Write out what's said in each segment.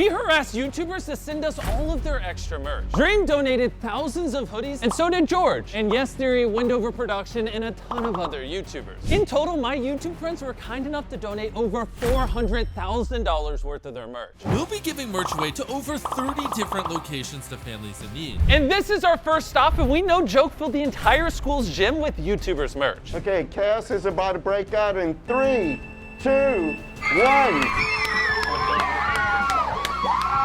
We harassed YouTubers to send us all of their extra merch. Dream donated thousands of hoodies, and so did George. And Yes Theory, Windover Production, and a ton of other YouTubers. In total, my YouTube friends were kind enough to donate over $400,000 worth of their merch. We'll be giving merch away to over 30 different locations to families in need. And this is our first stop, and we no joke filled the entire school's gym with YouTubers merch. Okay, chaos is about to break out in 3, 2, 1.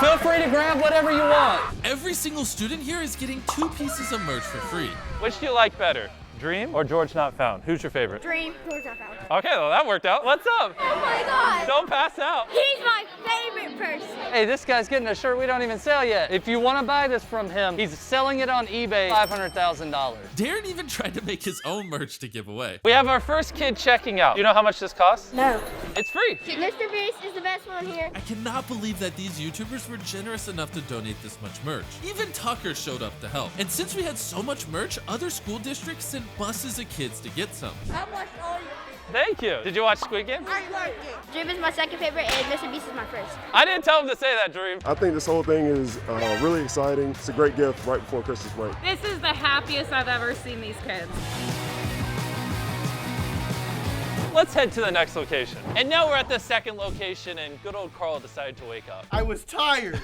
Feel free to grab whatever you want. Every single student here is getting 2 pieces of merch for free. Which do you like better, Dream or George Not Found? Who's your favorite? Dream, George Not Found. Okay, well that worked out. What's up? Oh my God. Don't pass out. He's my favorite person. Hey, this guy's getting a shirt we don't even sell yet. If you want to buy this from him, he's selling it on eBay, $500,000. Darren even tried to make his own merch to give away. We have our first kid checking out. Do you know how much this costs? No. It's free. Mr. Beast is the best one here. I cannot believe that these YouTubers were generous enough to donate this much merch. Even Tucker showed up to help. And since we had so much merch, other school districts sent buses of kids to get some. I watched all your Thank you. Did you watch Squid Game? I liked it. Dream is my second favorite and Mr. Beast is my first. I didn't tell him to say that, Dream. I think this whole thing is really exciting. It's a great gift right before Christmas break. This is the happiest I've ever seen these kids. Let's head to the next location. And now we're at the second location, and good old Carl decided to wake up. I was tired.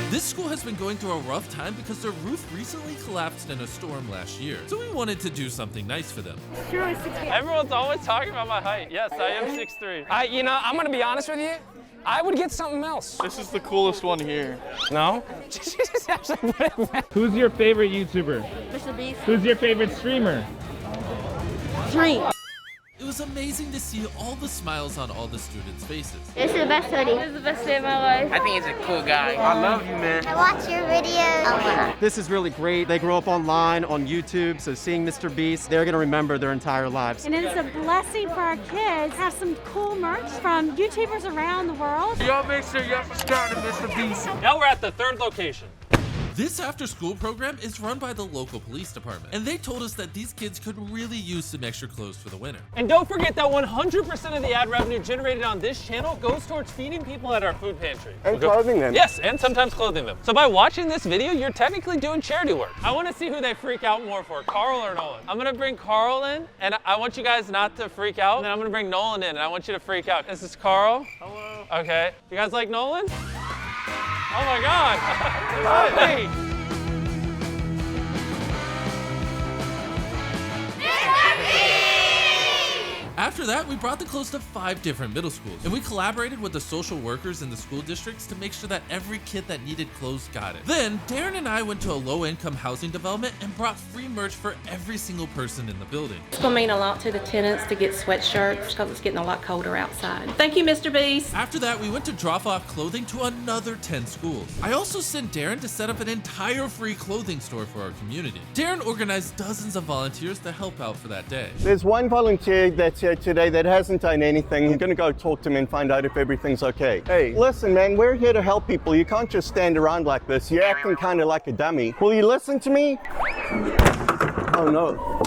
This school has been going through a rough time because their roof recently collapsed in a storm last year. So we wanted to do something nice for them. Sure, 6 feet. Everyone's always talking about my height. Yes, I am 6'3". I'm gonna be honest with you. I would get something else. This is the coolest one here. No? Who's your favorite YouTuber? Mr. Beast. Who's your favorite streamer? Dream. It was amazing to see all the smiles on all the students' faces. This is the best hoodie. This is the best day of my life. I think he's a cool guy. I love you, man. I watch your videos. This is really great. They grow up online on YouTube, so seeing Mr. Beast, they're gonna remember their entire lives. And it's a blessing for our kids to have some cool merch from YouTubers around the world. Y'all make sure y'all subscribe to Mr. Beast. Now we're at the third location. This after-school program is run by the local police department, and they told us that these kids could really use some extra clothes for the winter. And don't forget that 100% of the ad revenue generated on this channel goes towards feeding people at our food pantry. And clothing them. Yes, and sometimes clothing them. So by watching this video, you're technically doing charity work. I want to see who they freak out more for, Carl or Nolan. I'm going to bring Carl in, and I want you guys not to freak out. And then I'm going to bring Nolan in, and I want you to freak out. This is Carl. Hello. Okay. You guys like Nolan? Oh my God. Hey. After that, we brought the clothes to 5 different middle schools, and we collaborated with the social workers in the school districts to make sure that every kid that needed clothes got it. Then, Darren and I went to a low-income housing development and brought free merch for every single person in the building. It's gonna mean a lot to the tenants to get sweatshirts because it's getting a lot colder outside. Thank you, Mr. Beast. After that, we went to drop off clothing to another 10 schools. I also sent Darren to set up an entire free clothing store for our community. Darren organized dozens of volunteers to help out for that day. There's one volunteer that's here today that hasn't done anything. I'm gonna go talk to him and find out if everything's okay. Hey, listen, man, we're here to help people. You can't just stand around like this. You're acting kind of like a dummy. Will you listen to me? Oh no.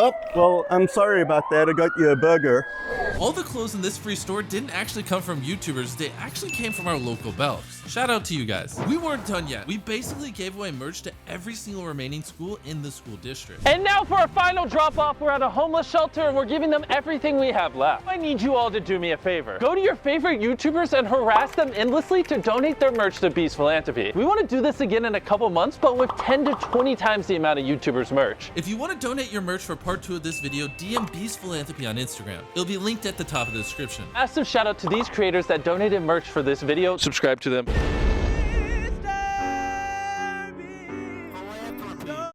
Oh, well, I'm sorry about that. I got you a burger. All the clothes in this free store didn't actually come from YouTubers, they actually came from our local Belks. Shout out to you guys. We weren't done yet. We basically gave away merch to every single remaining school in the school district. And now for our final drop off, we're at a homeless shelter and we're giving them everything we have left. I need you all to do me a favor. Go to your favorite YouTubers and harass them endlessly to donate their merch to Beast Philanthropy. We want to do this again in a couple months, but with 10 to 20 times the amount of YouTubers merch. If you want to donate your merch for part 2 of this video, DM Beast Philanthropy on Instagram. It'll be linked at the top of the description. Massive shout out to these creators that donated merch for this video. Subscribe to them.